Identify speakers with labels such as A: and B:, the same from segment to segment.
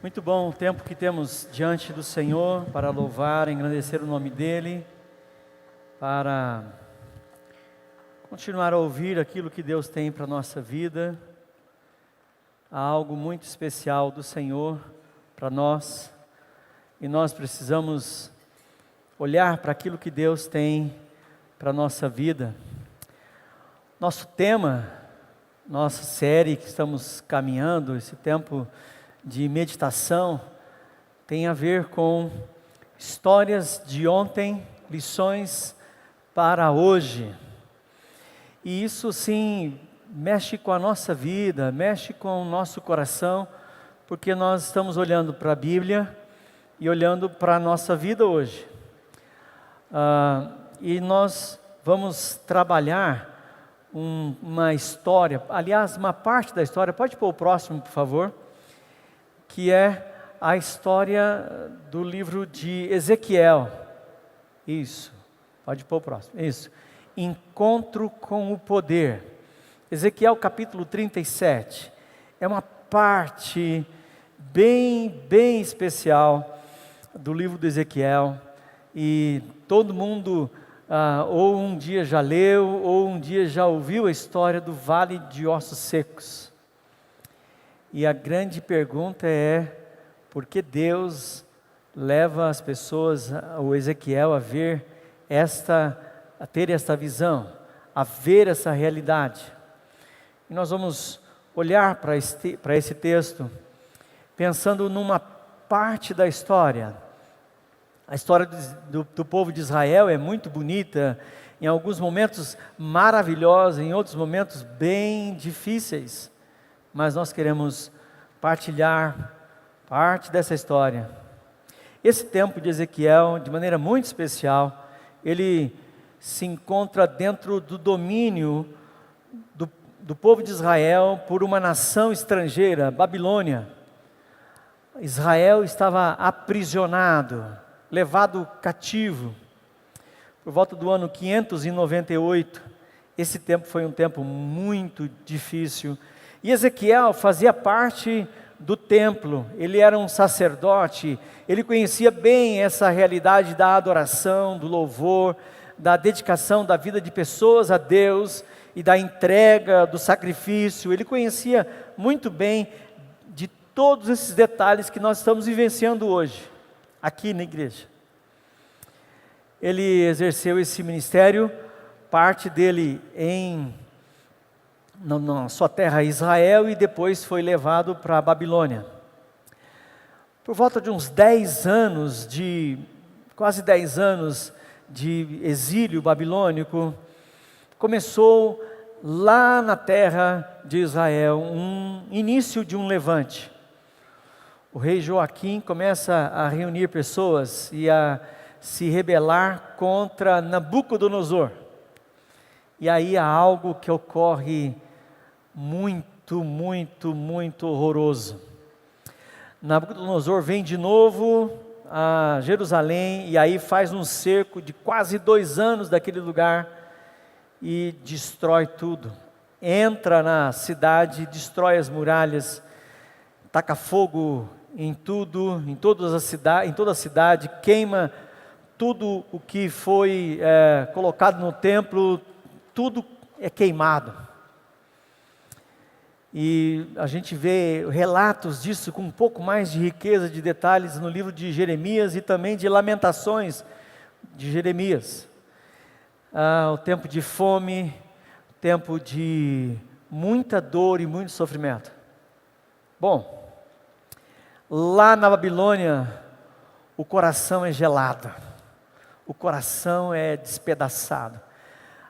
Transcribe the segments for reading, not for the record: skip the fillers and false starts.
A: Muito bom o tempo que temos diante do Senhor para louvar, engrandecer o nome dEle, para continuar a ouvir aquilo que Deus tem para a nossa vida. Há algo muito especial do Senhor para nós e nós precisamos olhar para aquilo que Deus tem para a nossa vida. Nosso tema, nossa série que estamos caminhando, esse tempo de meditação, tem a ver com histórias de ontem, lições para hoje. E isso sim mexe com a nossa vida, mexe com o nosso coração, porque nós estamos olhando para a Bíblia e olhando para a nossa vida hoje. E nós vamos trabalhar uma história, aliás, uma parte da história, pode pôr o próximo, por favor, que é a história do livro de Ezequiel. Isso, pode pôr o próximo, isso. Encontro com o poder. Ezequiel capítulo 37, é uma parte bem especial do livro de Ezequiel, e todo mundo ou um dia já leu, ou um dia já ouviu a história do Vale de Ossos Secos. E a grande pergunta é, por que Deus leva as pessoas, o Ezequiel, a ter esta visão, a ver essa realidade? E nós vamos olhar para esse texto, pensando numa parte da história. A história do povo de Israel é muito bonita, em alguns momentos maravilhosa, em outros momentos bem difíceis. Mas nós queremos partilhar parte dessa história. Esse tempo de Ezequiel, de maneira muito especial, ele se encontra dentro do domínio do povo de Israel por uma nação estrangeira, Babilônia. Israel estava aprisionado, levado cativo. Por volta do ano 598, esse tempo foi um tempo muito difícil. E Ezequiel fazia parte do templo, ele era um sacerdote, ele conhecia bem essa realidade da adoração, do louvor, da dedicação da vida de pessoas a Deus e da entrega, do sacrifício. Ele conhecia muito bem de todos esses detalhes que nós estamos vivenciando hoje, aqui na igreja. Ele exerceu esse ministério, parte dele na sua terra Israel, e depois foi levado para a Babilônia. Por volta de uns quase 10 anos de exílio babilônico, começou lá na terra de Israel um início de um levante. O rei Joaquim começa a reunir pessoas e a se rebelar contra Nabucodonosor. E aí há algo que ocorre muito horroroso. Nabucodonosor vem de novo a Jerusalém e aí faz um cerco de quase 2 anos daquele lugar e destrói tudo. Entra na cidade, destrói as muralhas, taca fogo em tudo, em toda a cidade, queima tudo o que foi colocado no templo, tudo é queimado. E a gente vê relatos disso com um pouco mais de riqueza de detalhes no livro de Jeremias e também de Lamentações de Jeremias. O tempo de fome, tempo de muita dor e muito sofrimento. Bom, lá na Babilônia, o coração é gelado, o coração é despedaçado.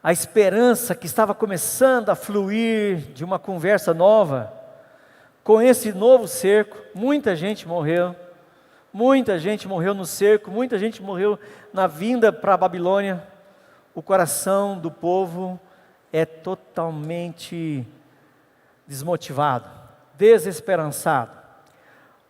A: A esperança que estava começando a fluir de uma conversa nova, com esse novo cerco, muita gente morreu no cerco, muita gente morreu na vinda para a Babilônia. O coração do povo é totalmente desmotivado, desesperançado.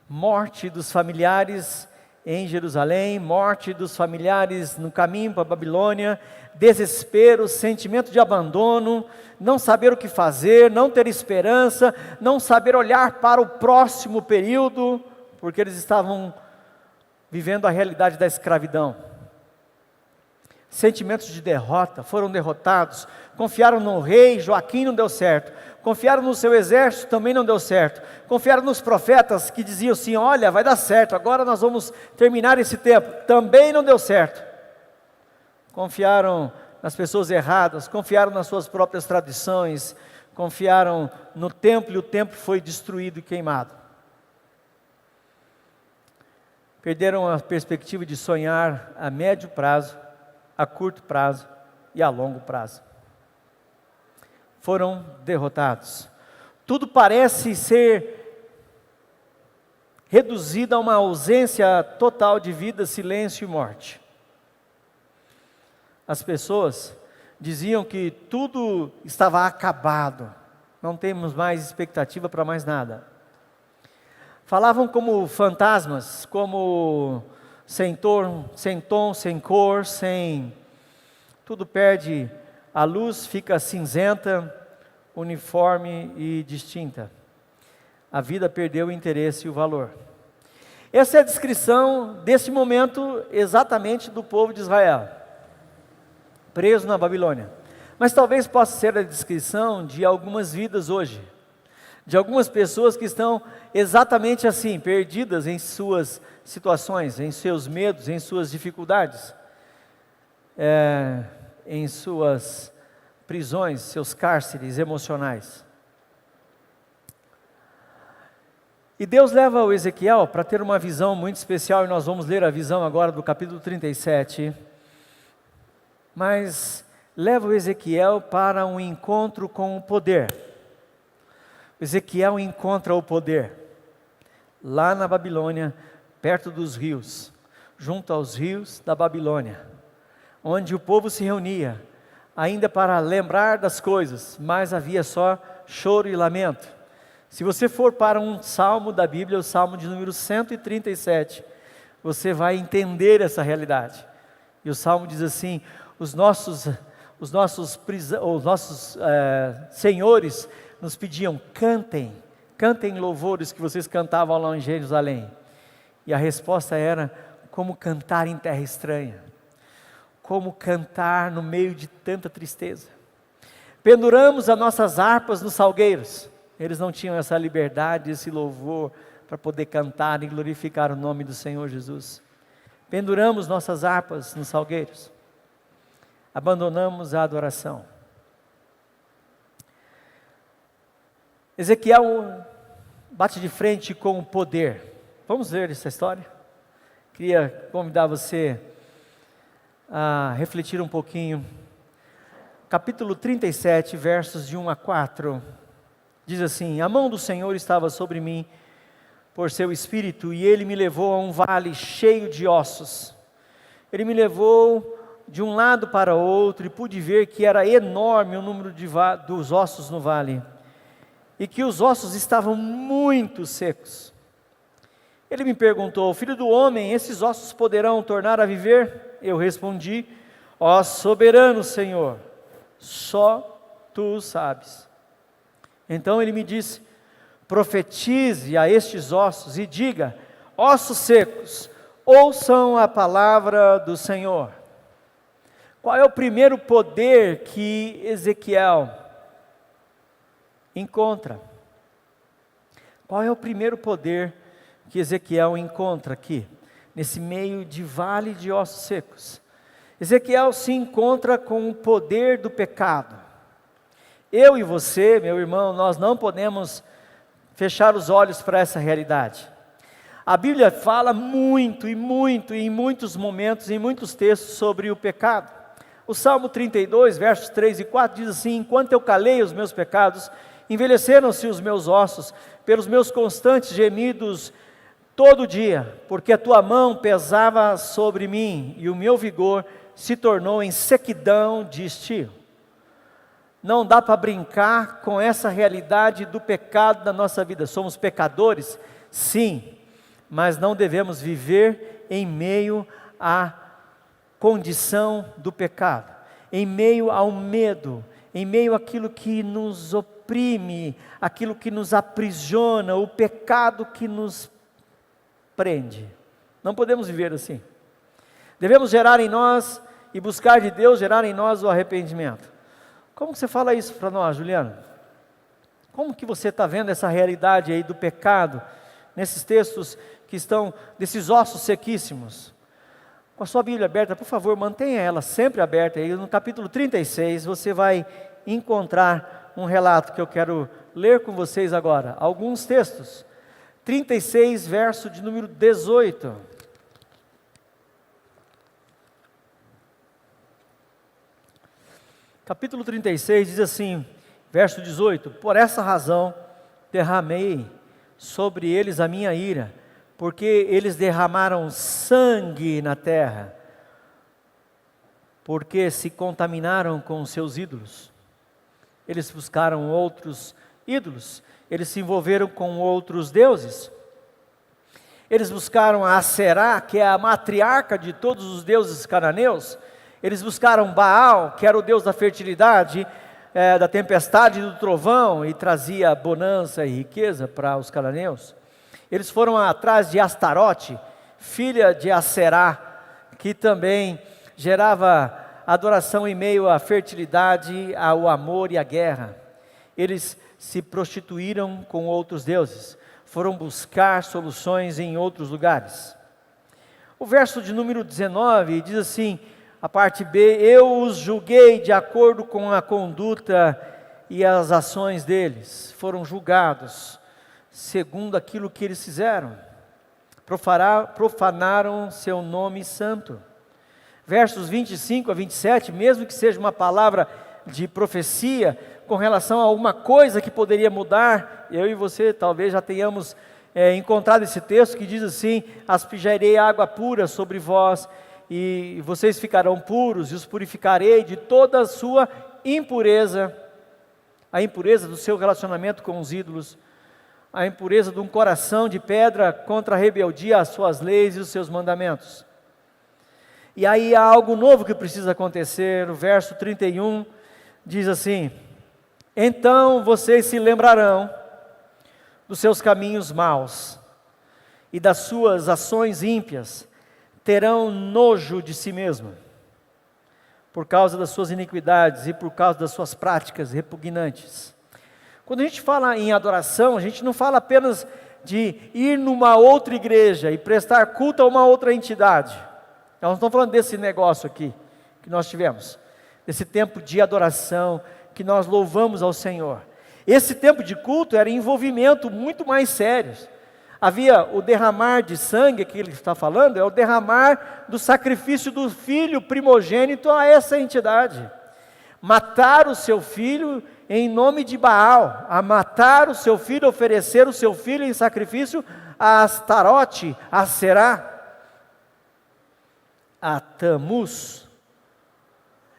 A: Morte dos familiares em Jerusalém, morte dos familiares no caminho para a Babilônia, desespero, sentimento de abandono, não saber o que fazer, não ter esperança, não saber olhar para o próximo período, porque eles estavam vivendo a realidade da escravidão. Sentimentos de derrota, foram derrotados, confiaram no rei, Joaquim, não deu certo, confiaram no seu exército, também não deu certo, confiaram nos profetas que diziam assim, olha, vai dar certo, agora nós vamos terminar esse tempo, também não deu certo. Confiaram nas pessoas erradas, confiaram nas suas próprias tradições, confiaram no templo e o templo foi destruído e queimado. Perderam a perspectiva de sonhar a médio prazo, a curto prazo e a longo prazo. Foram derrotados. Tudo parece ser reduzido a uma ausência total de vida, silêncio e morte. As pessoas diziam que tudo estava acabado, não temos mais expectativa para mais nada. Falavam como fantasmas, como sem tom, sem cor, tudo perde a luz, fica cinzenta, uniforme e distinta. A vida perdeu o interesse e o valor. Essa é a descrição desse momento exatamente do povo de Israel, preso na Babilônia. Mas talvez possa ser a descrição de algumas vidas hoje, de algumas pessoas que estão exatamente assim, perdidas em suas situações, em seus medos, em suas dificuldades, em suas prisões, seus cárceres emocionais. E Deus leva o Ezequiel para ter uma visão muito especial, e nós vamos ler a visão agora do capítulo 37, mas leva o Ezequiel para um encontro com o poder. Ezequiel encontra o poder lá na Babilônia, perto dos rios, junto aos rios da Babilônia, onde o povo se reunia, ainda para lembrar das coisas, mas havia só choro e lamento. Se você for para um salmo da Bíblia, o salmo de número 137, você vai entender essa realidade. E o salmo diz assim, os nossos senhores nos pediam, cantem louvores que vocês cantavam lá em Jerusalém. E a resposta era, como cantar em terra estranha, como cantar no meio de tanta tristeza. Penduramos as nossas harpas nos salgueiros. Eles não tinham essa liberdade, esse louvor, para poder cantar e glorificar o nome do Senhor Jesus. Penduramos nossas harpas nos salgueiros. Abandonamos a adoração. Ezequiel bate de frente com o poder. Vamos ver essa história? Queria convidar você a refletir um pouquinho. Capítulo 37, versos de 1 a 4. Diz assim, a mão do Senhor estava sobre mim por seu espírito, e Ele me levou a um vale cheio de ossos. Ele me levou de um lado para outro, e pude ver que era enorme o número dos ossos no vale, e que os ossos estavam muito secos. Ele me perguntou, filho do homem, esses ossos poderão tornar a viver? Eu respondi, ó soberano Senhor, só Tu o sabes. Então ele me disse, profetize a estes ossos e diga, ossos secos, ouçam a palavra do Senhor. Qual é o primeiro poder que Ezequiel encontra? Qual é o primeiro poder que Ezequiel encontra aqui, nesse meio de vale de ossos secos? Ezequiel se encontra com o poder do pecado. Eu e você, meu irmão, nós não podemos fechar os olhos para essa realidade. A Bíblia fala muito, e em muitos momentos, em muitos textos sobre o pecado. O Salmo 32, versos 3 e 4 diz assim, enquanto eu calei os meus pecados, envelheceram-se os meus ossos, pelos meus constantes gemidos todo dia, porque a tua mão pesava sobre mim, e o meu vigor se tornou em sequidão de estio. Não dá para brincar com essa realidade do pecado da nossa vida. Somos pecadores? Sim, mas não devemos viver em meio à condição do pecado, em meio ao medo, em meio àquilo que nos oprime, aquilo que nos aprisiona, o pecado que nos prende. Não podemos viver assim. Devemos gerar em nós e buscar de Deus gerar em nós o arrependimento. Como você fala isso para nós, Juliano? Como que você está vendo essa realidade aí do pecado, nesses textos que estão, desses ossos sequíssimos? Com a sua Bíblia aberta, por favor, mantenha ela sempre aberta. Aí no capítulo 36, você vai encontrar um relato que eu quero ler com vocês agora. Alguns textos. 36, verso de número 18. Capítulo 36 diz assim, verso 18: Por essa razão derramei sobre eles a minha ira, porque eles derramaram sangue na terra, porque se contaminaram com os seus ídolos. Eles buscaram outros ídolos, eles se envolveram com outros deuses. Eles buscaram a Aserá, que é a matriarca de todos os deuses cananeus. Eles buscaram Baal, que era o deus da fertilidade, da tempestade e do trovão, e trazia bonança e riqueza para os cananeus. Eles foram atrás de Astarote, filha de Aserá, que também gerava adoração em meio à fertilidade, ao amor e à guerra. Eles se prostituíram com outros deuses, foram buscar soluções em outros lugares. O verso de número 19 diz assim, a parte B: Eu os julguei de acordo com a conduta e as ações deles. Foram julgados segundo aquilo que eles fizeram. Profanaram seu nome santo. Versos 25 a 27, mesmo que seja uma palavra de profecia com relação a alguma coisa que poderia mudar, eu e você talvez já tenhamos encontrado esse texto que diz assim: aspergirei água pura sobre vós, e vocês ficarão puros, e os purificarei de toda a sua impureza, a impureza do seu relacionamento com os ídolos, a impureza de um coração de pedra contra a rebeldia às suas leis e os seus mandamentos. E aí há algo novo que precisa acontecer. O verso 31 diz assim: então vocês se lembrarão dos seus caminhos maus e das suas ações ímpias, terão nojo de si mesmo, por causa das suas iniquidades e por causa das suas práticas repugnantes. Quando a gente fala em adoração, a gente não fala apenas de ir numa outra igreja e prestar culto a uma outra entidade. Nós não estamos falando desse negócio aqui, que nós tivemos, desse tempo de adoração, que nós louvamos ao Senhor. Esse tempo de culto era envolvimento muito mais sério. Havia o derramar de sangue, que ele está falando, é o derramar do sacrifício do filho primogênito a essa entidade. Matar o seu filho em nome de Baal, a matar o seu filho, oferecer o seu filho em sacrifício a Astarote, a Será, a Tamuz.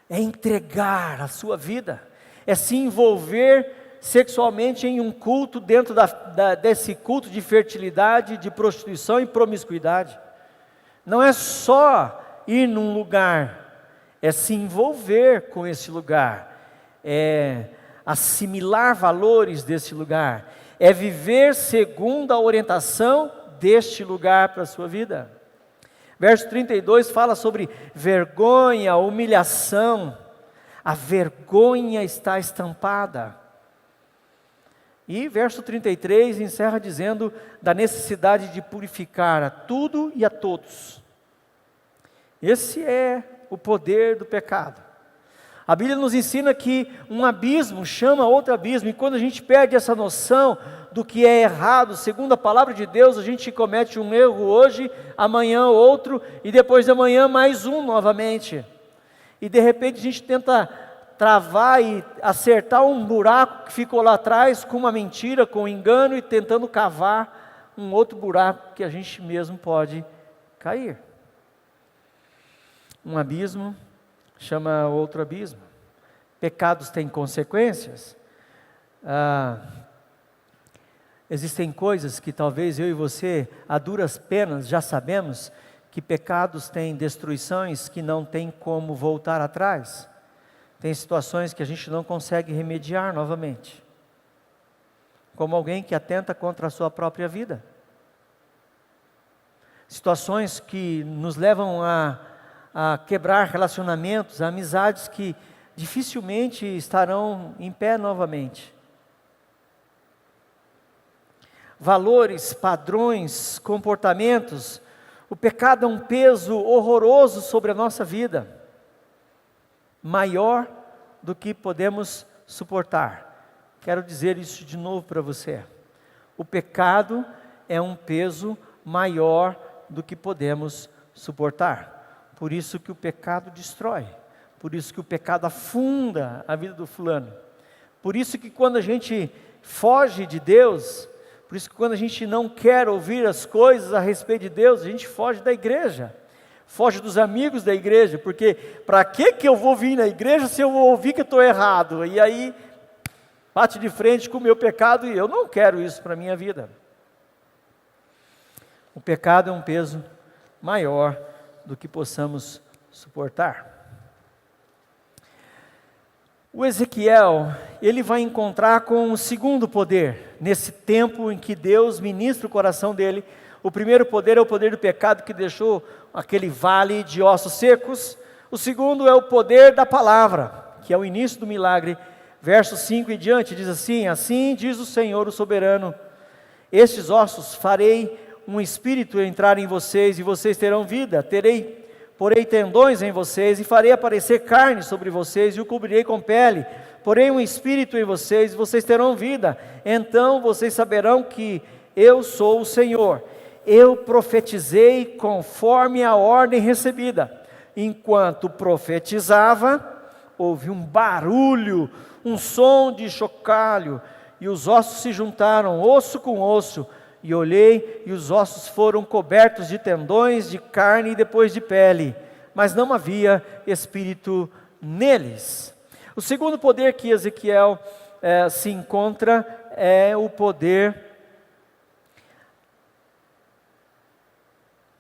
A: É entregar a sua vida, é se envolver sexualmente em um culto dentro desse culto de fertilidade, de prostituição e promiscuidade. Não é só ir num lugar, é se envolver com esse lugar, é assimilar valores desse lugar, é viver segundo a orientação deste lugar para a sua vida. Verso 32 fala sobre vergonha, humilhação. A vergonha está estampada. E verso 33 encerra dizendo da necessidade de purificar a tudo e a todos. Esse é o poder do pecado. A Bíblia nos ensina que um abismo chama outro abismo, e quando a gente perde essa noção do que é errado, segundo a palavra de Deus, a gente comete um erro hoje, amanhã outro, e depois de amanhã mais um novamente. E de repente a gente tenta travar e acertar um buraco que ficou lá atrás com uma mentira, com um engano, e tentando cavar um outro buraco que a gente mesmo pode cair. Um abismo chama outro abismo. Pecados têm consequências. Existem coisas que talvez eu e você, a duras penas, já sabemos que pecados têm destruições que não tem como voltar atrás. Tem situações que a gente não consegue remediar novamente. Como alguém que atenta contra a sua própria vida. situações que nos levam a quebrar relacionamentos, amizades que dificilmente estarão em pé novamente. Valores, padrões, comportamentos, o pecado é um peso horroroso sobre a nossa vida, maior do que podemos suportar. Quero dizer isso de novo para você. O pecado é um peso maior do que podemos suportar. Por isso que o pecado destrói. Por isso que o pecado afunda a vida do fulano. Por isso que quando a gente foge de Deus, por isso que quando a gente não quer ouvir as coisas a respeito de Deus, a gente foge da igreja. Foge dos amigos da igreja, porque para que eu vou vir na igreja se eu vou ouvir que eu estou errado? E aí, bate de frente com o meu pecado e eu não quero isso para a minha vida. O pecado é um peso maior do que possamos suportar. O Ezequiel, ele vai encontrar com o segundo poder, nesse tempo em que Deus ministra o coração dele. O primeiro poder é o poder do pecado que deixou aquele vale de ossos secos. O segundo é o poder da palavra, que é o início do milagre. Verso 5 e diante diz assim: assim diz o Senhor, o soberano, estes ossos farei um espírito entrar em vocês e vocês terão vida. Porei tendões em vocês e farei aparecer carne sobre vocês e o cobrirei com pele. Porei um espírito em vocês e vocês terão vida. Então vocês saberão que eu sou o Senhor. Eu profetizei conforme a ordem recebida. Enquanto profetizava, houve um barulho, um som de chocalho, e os ossos se juntaram, osso com osso, e olhei, e os ossos foram cobertos de tendões, de carne e depois de pele, mas não havia espírito neles. O segundo poder que Ezequiel se encontra é o poder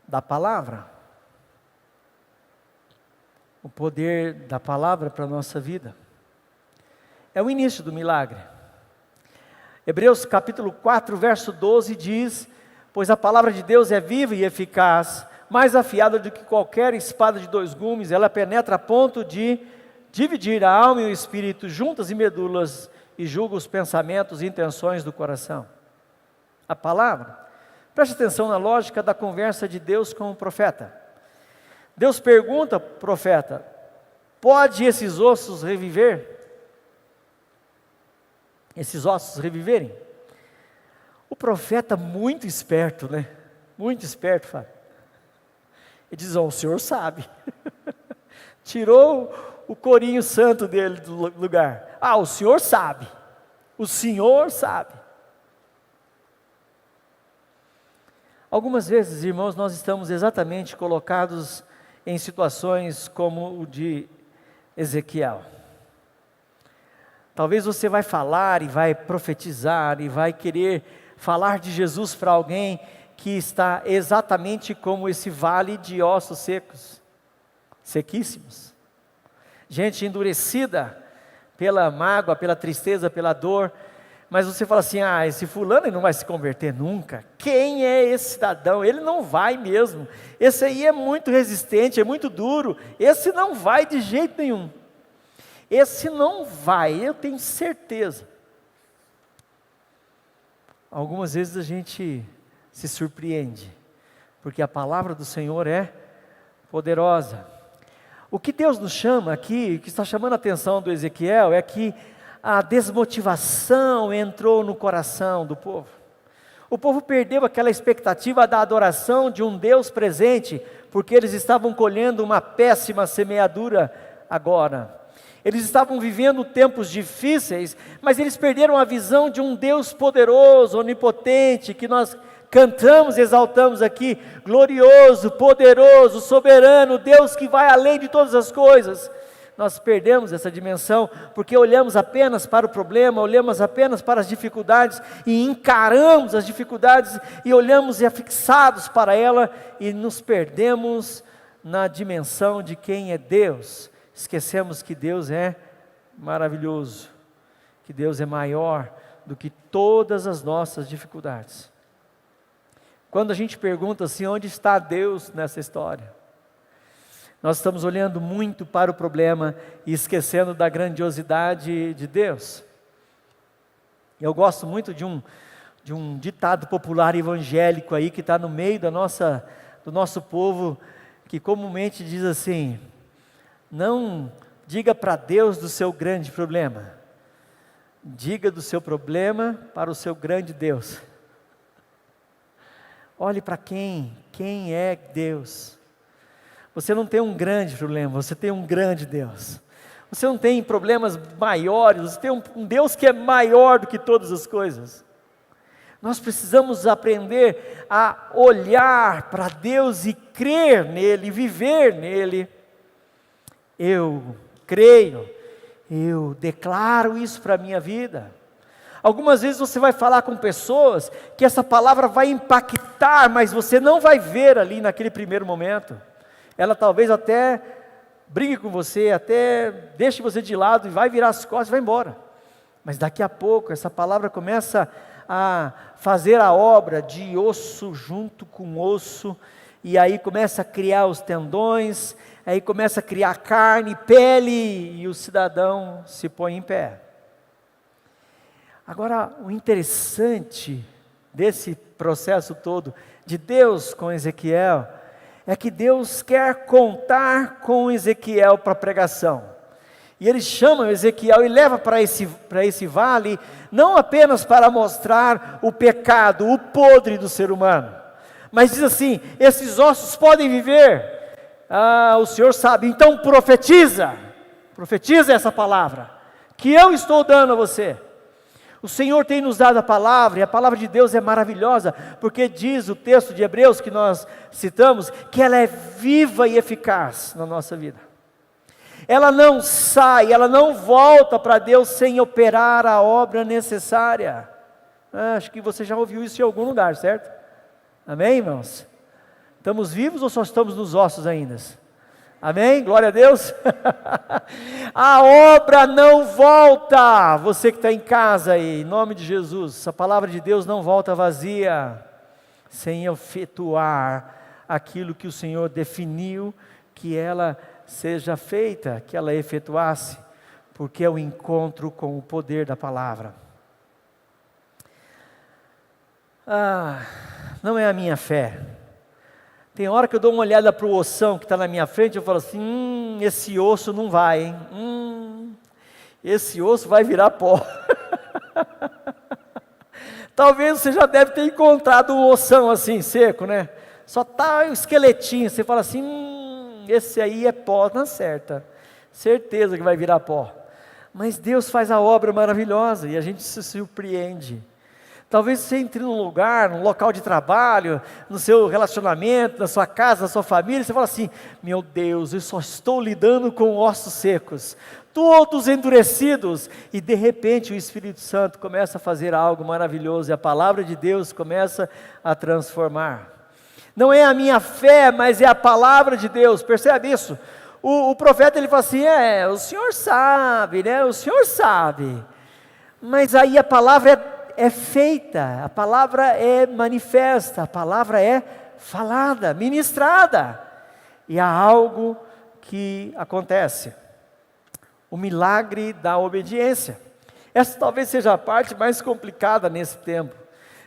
A: da palavra. O poder da palavra para a nossa vida. É o início do milagre. Hebreus capítulo 4, verso 12 diz: pois a palavra de Deus é viva e eficaz, mais afiada do que qualquer espada de dois gumes, ela penetra a ponto de dividir a alma e o espírito, juntas e medulas, e julga os pensamentos e intenções do coração. A palavra. Preste atenção na lógica da conversa de Deus com o profeta. Deus pergunta ao profeta: pode esses ossos reviver? Esses ossos reviverem? O profeta, muito esperto, né? Muito esperto, fala. Ele diz: o Senhor sabe. Tirou o corinho santo dele do lugar. O Senhor sabe. O Senhor sabe. Algumas vezes, irmãos, nós estamos exatamente colocados em situações como o de Ezequiel. Talvez você vai falar e vai profetizar e vai querer falar de Jesus para alguém que está exatamente como esse vale de ossos secos, sequíssimos. Gente endurecida pela mágoa, pela tristeza, pela dor. Mas você fala assim: esse fulano ele não vai se converter nunca. Quem é esse cidadão? Ele não vai mesmo. Esse aí é muito resistente, é muito duro. Esse não vai de jeito nenhum. Esse não vai, eu tenho certeza. Algumas vezes a gente se surpreende, porque a palavra do Senhor é poderosa. O que Deus nos chama aqui, o que está chamando a atenção do Ezequiel, é que a desmotivação entrou no coração do povo. O povo perdeu aquela expectativa da adoração de um Deus presente, porque eles estavam colhendo uma péssima semeadura agora. Eles estavam vivendo tempos difíceis, mas eles perderam a visão de um Deus poderoso, onipotente, que nós cantamos e exaltamos aqui: glorioso, poderoso, soberano, Deus que vai além de todas as coisas. Nós perdemos essa dimensão, porque olhamos apenas para o problema, olhamos apenas para as dificuldades, e encaramos as dificuldades, e olhamos afixados para ela, e nos perdemos na dimensão de quem é Deus. Esquecemos que Deus é maravilhoso, que Deus é maior do que todas as nossas dificuldades. Quando a gente pergunta assim, onde está Deus nessa história? Nós estamos olhando muito para o problema e esquecendo da grandiosidade de Deus. Eu gosto muito de um ditado popular evangélico aí, que está no meio do nosso povo, que comumente diz assim: não diga para Deus do seu grande problema, diga do seu problema para o seu grande Deus. Olhe para quem é Deus. Você não tem um grande problema, você tem um grande Deus. Você não tem problemas maiores, você tem um Deus que é maior do que todas as coisas. Nós precisamos aprender a olhar para Deus e crer nele, viver nele. Eu creio, eu declaro isso para a minha vida. Algumas vezes você vai falar com pessoas que essa palavra vai impactar, mas você não vai ver ali naquele primeiro momento. Ela talvez até brigue com você, até deixe você de lado e vai virar as costas e vai embora. Mas daqui a pouco essa palavra começa a fazer a obra de osso junto com osso, e aí começa a criar os tendões, aí começa a criar carne, pele, e o cidadão se põe em pé. Agora, o interessante desse processo todo de Deus com Ezequiel é que Deus quer contar com Ezequiel para a pregação. E ele chama Ezequiel e leva para esse vale, não apenas para mostrar o pecado, o podre do ser humano, mas diz assim: esses ossos podem viver. O Senhor sabe, então profetiza essa palavra, que eu estou dando a você. O Senhor tem nos dado a palavra, e a palavra de Deus é maravilhosa, porque diz o texto de Hebreus que nós citamos, que ela é viva e eficaz na nossa vida. Ela não sai, ela não volta para Deus sem operar a obra necessária. Acho que você já ouviu isso em algum lugar, certo? Amém, irmãos? Estamos vivos ou só estamos nos ossos ainda? Amém? Glória a Deus. A obra não volta. Você que está em casa aí, em nome de Jesus, a palavra de Deus não volta vazia, sem efetuar aquilo que o Senhor definiu que ela seja feita, que ela efetuasse, porque é o encontro com o poder da palavra. Não é a minha fé. Tem hora que eu dou uma olhada para o ossão que está na minha frente, eu falo assim, esse osso não vai, hein? Esse osso vai virar pó. Talvez você já deve ter encontrado um ossão assim, seco, né? Só está o esqueletinho, você fala assim, esse aí é pó, na certa. Certeza que vai virar pó. Mas Deus faz a obra maravilhosa e a gente se surpreende. Talvez você entre num lugar, num local de trabalho, no seu relacionamento, na sua casa, na sua família, você fala assim, meu Deus, eu só estou lidando com ossos secos, todos endurecidos, e de repente o Espírito Santo começa a fazer algo maravilhoso, e a palavra de Deus começa a transformar. Não é a minha fé, mas é a palavra de Deus, percebe isso? O profeta ele fala assim, o Senhor sabe, né? O Senhor sabe, mas aí a palavra é feita, a palavra é manifesta, a palavra é falada, ministrada, e há algo que acontece, o milagre da obediência. Essa talvez seja a parte mais complicada nesse tempo,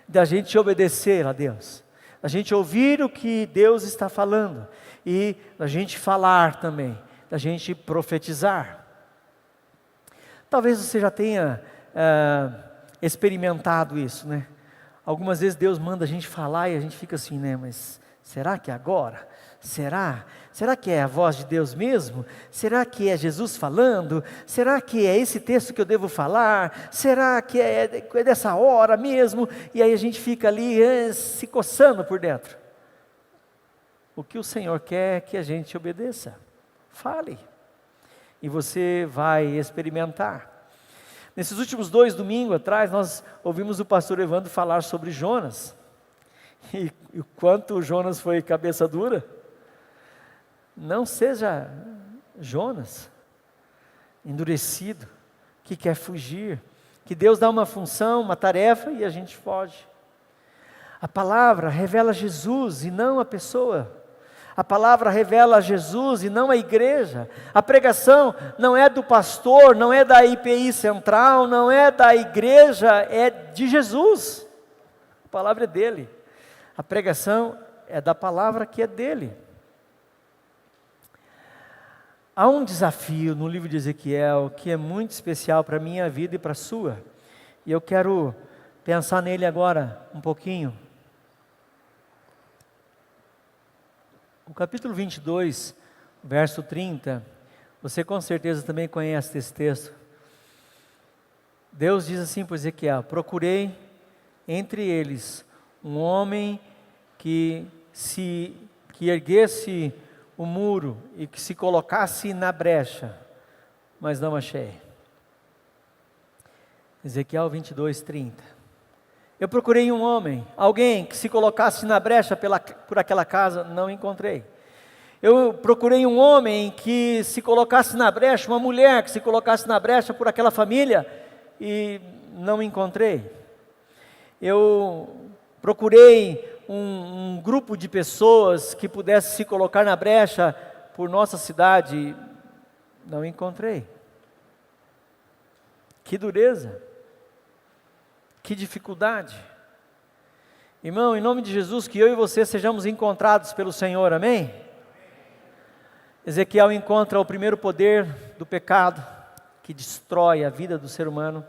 A: da gente obedecer a Deus, da gente ouvir o que Deus está falando, e da gente falar também, da gente profetizar. Talvez você já tenha experimentado isso, né? Algumas vezes Deus manda a gente falar e a gente fica assim, né? Mas será que é agora? Será? Será que é a voz de Deus mesmo? Será que é Jesus falando? Será que é esse texto que eu devo falar? Será que é dessa hora mesmo? E aí a gente fica ali se coçando por dentro. O que o Senhor quer é que a gente obedeça. Fale. E você vai experimentar. Nesses últimos 2 domingos atrás, nós ouvimos o pastor Evandro falar sobre Jonas, e o quanto Jonas foi cabeça dura. Não seja Jonas, endurecido, que quer fugir, que Deus dá uma função, uma tarefa, e a gente foge. A palavra revela Jesus e não a pessoa. A palavra revela Jesus e não a igreja. A pregação não é do pastor, não é da IPI Central, não é da igreja, é de Jesus. A palavra é dele. A pregação é da palavra que é dele. Há um desafio no livro de Ezequiel que é muito especial para a minha vida e para a sua. E eu quero pensar nele agora um pouquinho. O capítulo 22, verso 30, você com certeza também conhece esse texto. Deus diz assim para Ezequiel: procurei entre eles um homem que erguesse o muro e que se colocasse na brecha, mas não achei. Ezequiel 22, 30. Eu procurei um homem, alguém que se colocasse na brecha por aquela casa, não encontrei. Eu procurei um homem que se colocasse na brecha, uma mulher que se colocasse na brecha por aquela família, e não encontrei. Eu procurei um grupo de pessoas que pudesse se colocar na brecha por nossa cidade, não encontrei. Que dureza, que dificuldade. Irmão, em nome de Jesus, que eu e você sejamos encontrados pelo Senhor, amém? Ezequiel encontra o primeiro poder do pecado, que destrói a vida do ser humano.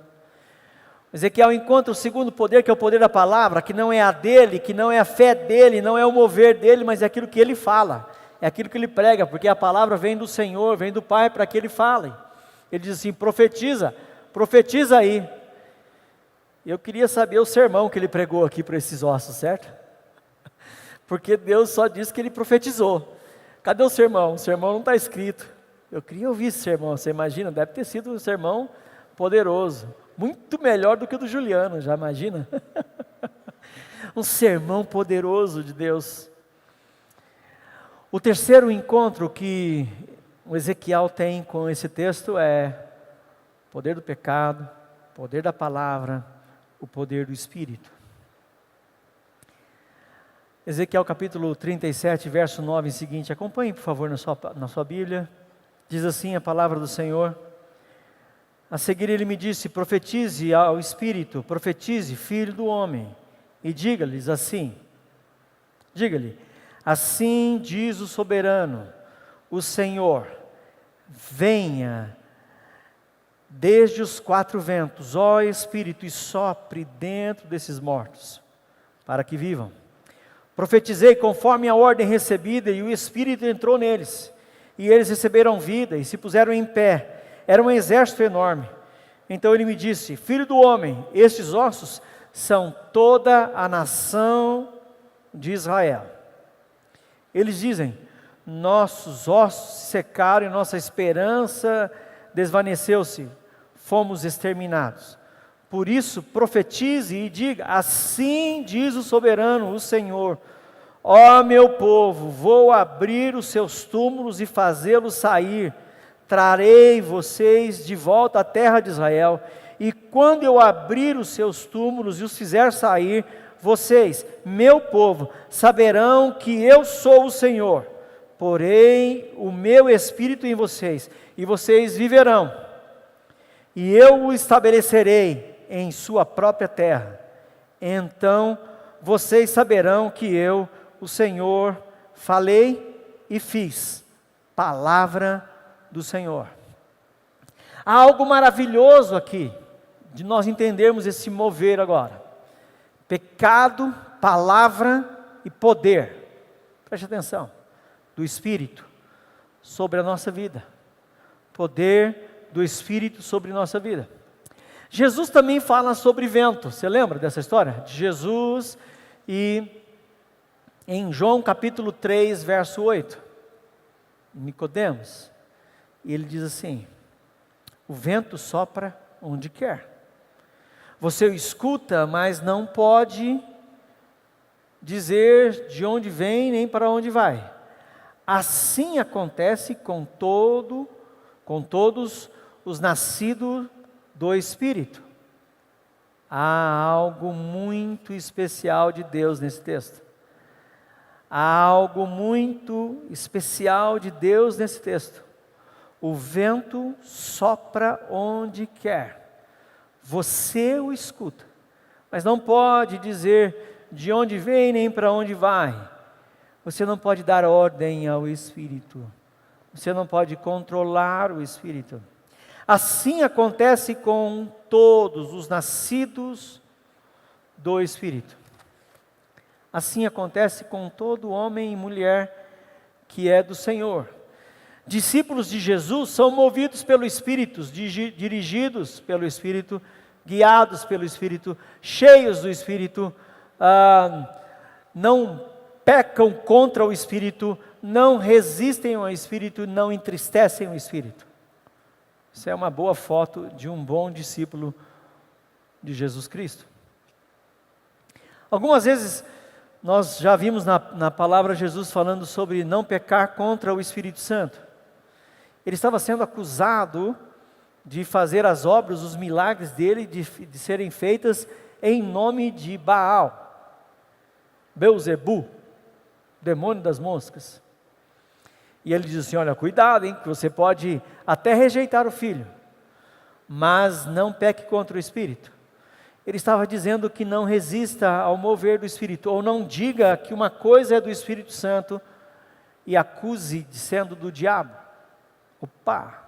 A: Ezequiel encontra o segundo poder, que é o poder da palavra, que não é a dele, que não é a fé dele, não é o mover dele, mas é aquilo que ele fala, é aquilo que ele prega, porque a palavra vem do Senhor, vem do Pai para que ele fale. Ele diz assim: profetiza aí. Eu queria saber o sermão que ele pregou aqui para esses ossos, certo? Porque Deus só disse que ele profetizou. Cadê o sermão? O sermão não está escrito. Eu queria ouvir esse sermão, você imagina? Deve ter sido um sermão poderoso. Muito melhor do que o do Juliano, já imagina? Um sermão poderoso de Deus. O terceiro encontro que o Ezequiel tem com esse texto é o poder do pecado, o poder da palavra, o poder do Espírito. Ezequiel capítulo 37, verso 9 em seguinte, acompanhe por favor na sua Bíblia. Diz assim a palavra do Senhor: a seguir ele me disse: profetize ao Espírito, profetize, filho do homem, e diga-lhes assim, diga-lhe, assim diz o soberano, o Senhor, venha desde os quatro ventos, ó Espírito, e sopre dentro desses mortos, para que vivam. Profetizei conforme a ordem recebida, e o Espírito entrou neles, e eles receberam vida, e se puseram em pé. Era um exército enorme. Então ele me disse: filho do homem, estes ossos são toda a nação de Israel. Eles dizem: nossos ossos se secaram e nossa esperança desvaneceu-se, fomos exterminados. Por isso profetize e diga: assim diz o soberano, o Senhor: ó meu povo, vou abrir os seus túmulos e fazê-los sair. Trarei vocês de volta à terra de Israel, e quando eu abrir os seus túmulos e os fizer sair, vocês, meu povo, saberão que eu sou o Senhor. Porei o meu Espírito em vocês, e vocês viverão, e eu o estabelecerei em sua própria terra. Então vocês saberão que eu, o Senhor, falei e fiz. Palavra do Senhor. Há algo maravilhoso aqui, de nós entendermos esse mover agora. Pecado, palavra e poder. Preste atenção. Do Espírito sobre a nossa vida. Poder do Espírito sobre nossa vida. Jesus também fala sobre vento. Você lembra dessa história? De Jesus e em João capítulo 3, verso 8. Nicodemos. E ele diz assim: o vento sopra onde quer. Você o escuta, mas não pode dizer de onde vem nem para onde vai. Assim acontece com todos os nascidos do Espírito. Há algo muito especial de Deus nesse texto. Há algo muito especial de Deus nesse texto. O vento sopra onde quer. Você o escuta, mas não pode dizer de onde vem nem para onde vai. Você não pode dar ordem ao Espírito. Você não pode controlar o Espírito. Assim acontece com todos os nascidos do Espírito. Assim acontece com todo homem e mulher que é do Senhor. Discípulos de Jesus são movidos pelo Espírito, dirigidos pelo Espírito, guiados pelo Espírito, cheios do Espírito, não pecam contra o Espírito, não resistem ao Espírito, não entristecem o Espírito. Isso é uma boa foto de um bom discípulo de Jesus Cristo. Algumas vezes nós já vimos na palavra Jesus falando sobre não pecar contra o Espírito Santo. Ele estava sendo acusado de fazer as obras, os milagres dele, de serem feitas em nome de Baal, Belzebu, demônio das moscas. E ele diz assim, olha, cuidado, hein, que você pode até rejeitar o filho, mas não peque contra o Espírito. Ele estava dizendo que não resista ao mover do Espírito, ou não diga que uma coisa é do Espírito Santo e acuse de sendo do diabo. Opa!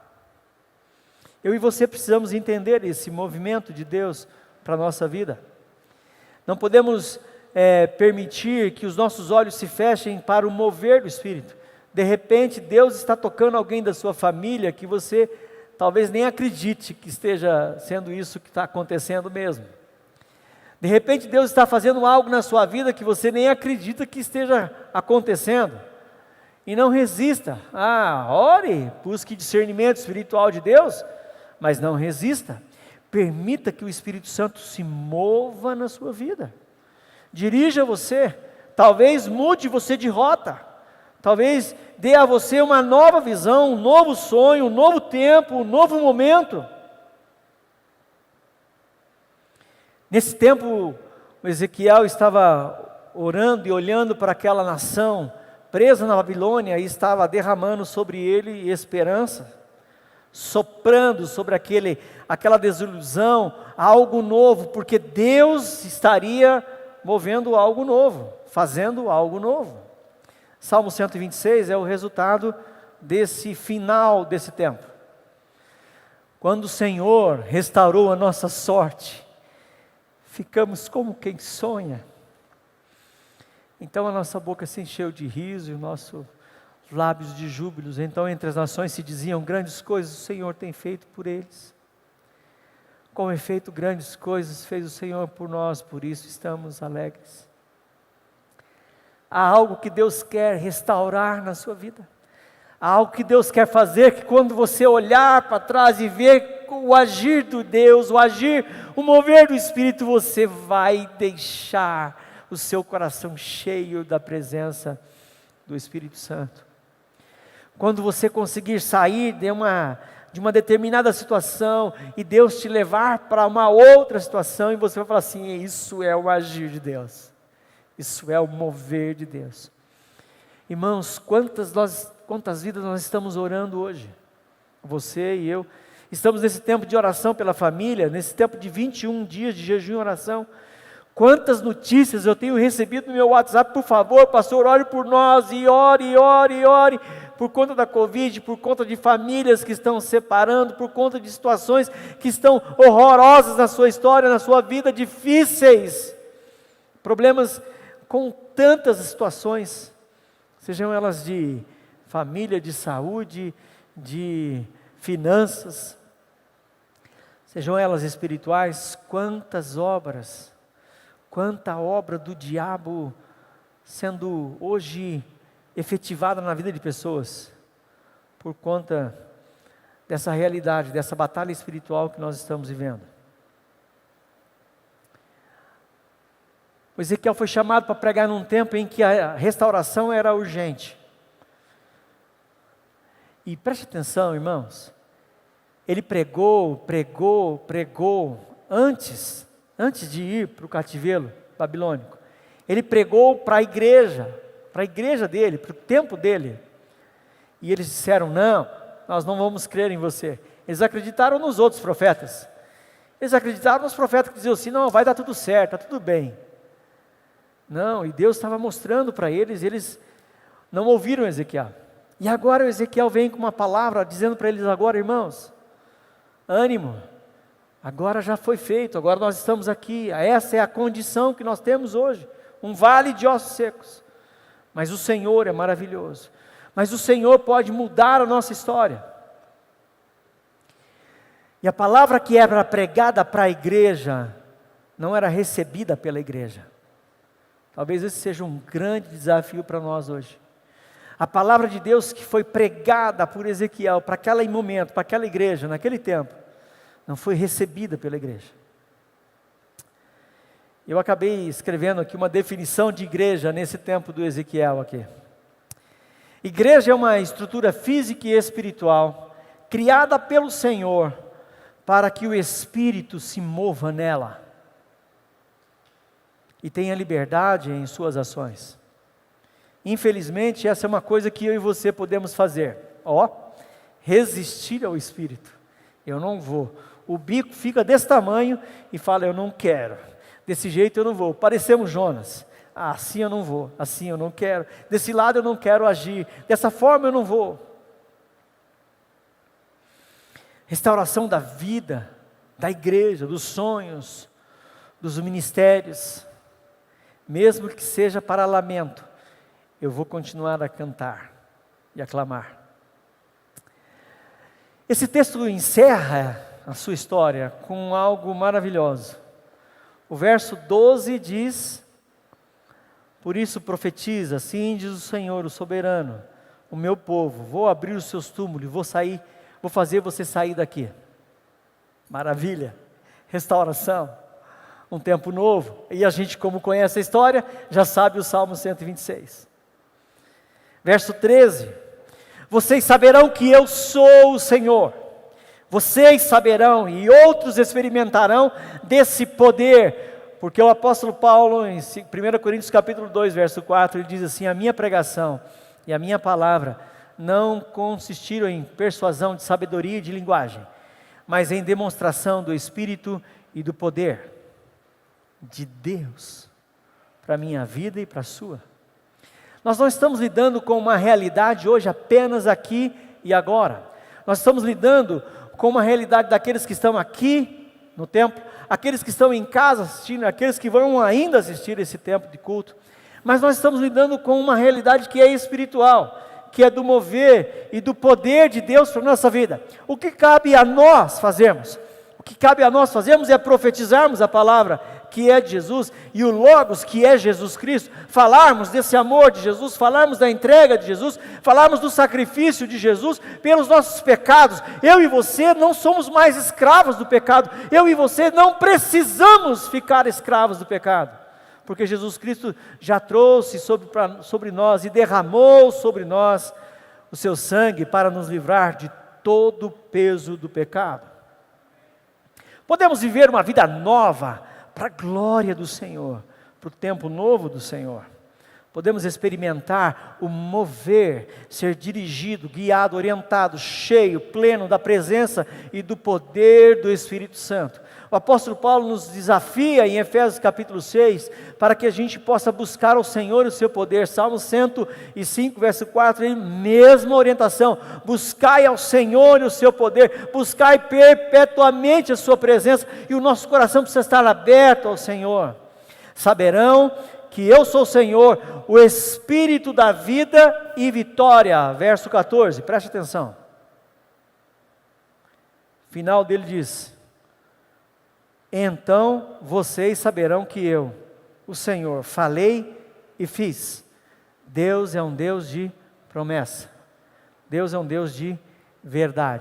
A: Eu e você precisamos entender esse movimento de Deus para a nossa vida. Não podemos permitir que os nossos olhos se fechem para o mover do Espírito. De repente, Deus está tocando alguém da sua família que você talvez nem acredite que esteja sendo isso que está acontecendo mesmo. De repente, Deus está fazendo algo na sua vida que você nem acredita que esteja acontecendo. E não resista. Ore, busque discernimento espiritual de Deus, mas não resista. Permita que o Espírito Santo se mova na sua vida. Dirija você. Talvez mude você de rota. Talvez dê a você uma nova visão, um novo sonho, um novo tempo, um novo momento. Nesse tempo, o Ezequiel estava orando e olhando para aquela nação presa na Babilônia e estava derramando sobre ele esperança, soprando sobre aquela desilusão, algo novo, porque Deus estaria movendo algo novo, fazendo algo novo. Salmo 126 é o resultado desse final desse tempo. Quando o Senhor restaurou a nossa sorte, ficamos como quem sonha. Então a nossa boca se encheu de riso e os nossos lábios de júbilos. Então entre as nações se diziam, grandes coisas o Senhor tem feito por eles. Com efeito, grandes coisas fez o Senhor por nós, por isso estamos alegres. Há algo que Deus quer restaurar na sua vida. Há algo que Deus quer fazer, que quando você olhar para trás e ver o agir do Deus, o mover do Espírito, você vai deixar o seu coração cheio da presença do Espírito Santo. Quando você conseguir sair de uma determinada situação e Deus te levar para uma outra situação e você vai falar assim, isso é o agir de Deus. Isso é o mover de Deus. Irmãos, quantas vidas nós estamos orando hoje? Você e eu. Estamos nesse tempo de oração pela família, nesse tempo de 21 dias de jejum e oração. Quantas notícias eu tenho recebido no meu WhatsApp, por favor, pastor, ore por nós, e ore, por conta da Covid, por conta de famílias que estão se separando, por conta de situações que estão horrorosas na sua história, na sua vida, difíceis, problemas com tantas situações, sejam elas de família, de saúde, de finanças, sejam elas espirituais, quanta obra do diabo sendo hoje efetivada na vida de pessoas, por conta dessa realidade, dessa batalha espiritual que nós estamos vivendo. O Ezequiel foi chamado para pregar num tempo em que a restauração era urgente. E preste atenção, irmãos, ele pregou antes antes de ir para o cativeiro babilônico, ele pregou para a igreja dele, para o tempo dele. E eles disseram: não, nós não vamos crer em você. Eles acreditaram nos outros profetas. Eles acreditaram nos profetas que diziam assim: não, vai dar tudo certo, está tudo bem. Não, e Deus estava mostrando para eles, eles não ouviram Ezequiel. E agora o Ezequiel vem com uma palavra dizendo para eles agora: irmãos, ânimo, agora já foi feito, agora nós estamos aqui, essa é a condição que nós temos hoje, um vale de ossos secos. Mas o Senhor é maravilhoso, mas o Senhor pode mudar a nossa história. E a palavra que era pregada para a igreja, não era recebida pela igreja. Talvez esse seja um grande desafio para nós hoje. A palavra de Deus que foi pregada por Ezequiel, para aquele momento, para aquela igreja, naquele tempo, não foi recebida pela igreja. Eu acabei escrevendo aqui uma definição de igreja nesse tempo do Ezequiel aqui. Igreja é uma estrutura física e espiritual, criada pelo Senhor, para que o Espírito se mova nela e tenha liberdade em suas ações. Infelizmente, essa é uma coisa que eu e você podemos fazer. Resistir ao Espírito. Eu não vou. O bico fica desse tamanho e fala: eu não quero. Desse jeito eu não vou. Parecemos Jonas. Assim eu não vou. Assim eu não quero. Desse lado eu não quero agir. Dessa forma eu não vou. Restauração da vida, da igreja, dos sonhos, dos ministérios. Mesmo que seja para lamento, eu vou continuar a cantar e a clamar. Esse texto encerra a sua história com algo maravilhoso. O verso 12 diz: por isso profetiza, assim diz o Senhor, o soberano, o meu povo, vou abrir os seus túmulos, vou fazer você sair daqui. Maravilha, restauração, um tempo novo. E a gente, como conhece a história, já sabe o Salmo 126. Verso 13: vocês saberão que eu sou o Senhor. Vocês saberão e outros experimentarão desse poder, porque o apóstolo Paulo, em 1 Coríntios capítulo 2, verso 4, ele diz assim: a minha pregação e a minha palavra não consistiram em persuasão de sabedoria e de linguagem, mas em demonstração do Espírito e do poder de Deus, para a minha vida e para a sua. Nós não estamos lidando com uma realidade hoje apenas aqui e agora. Nós estamos lidando com uma realidade daqueles que estão aqui no templo, aqueles que estão em casa assistindo, aqueles que vão ainda assistir esse tempo de culto. Mas nós estamos lidando com uma realidade que é espiritual, que é do mover e do poder de Deus para a nossa vida. O que cabe a nós fazermos? O que cabe a nós fazermos é profetizarmos a palavra que é de Jesus, e o Logos que é Jesus Cristo, falarmos desse amor de Jesus, falarmos da entrega de Jesus, falarmos do sacrifício de Jesus pelos nossos pecados. Eu e você não somos mais escravos do pecado, eu e você não precisamos ficar escravos do pecado, porque Jesus Cristo já trouxe sobre nós e derramou sobre nós o seu sangue para nos livrar de todo o peso do pecado. Podemos viver uma vida nova, para a glória do Senhor, para o tempo novo do Senhor. Podemos experimentar o mover, ser dirigido, guiado, orientado, cheio, pleno da presença e do poder do Espírito Santo. O apóstolo Paulo nos desafia em Efésios capítulo 6, para que a gente possa buscar ao Senhor e o seu poder. Salmo 105, verso 4, mesma orientação: buscai ao Senhor e o seu poder, buscai perpetuamente a sua presença, e o nosso coração precisa estar aberto ao Senhor. Saberão que eu sou o Senhor, o Espírito da vida e vitória. Verso 14, preste atenção. Final dele diz: então vocês saberão que eu, o Senhor, falei e fiz. Deus é um Deus de promessa. Deus é um Deus de verdade.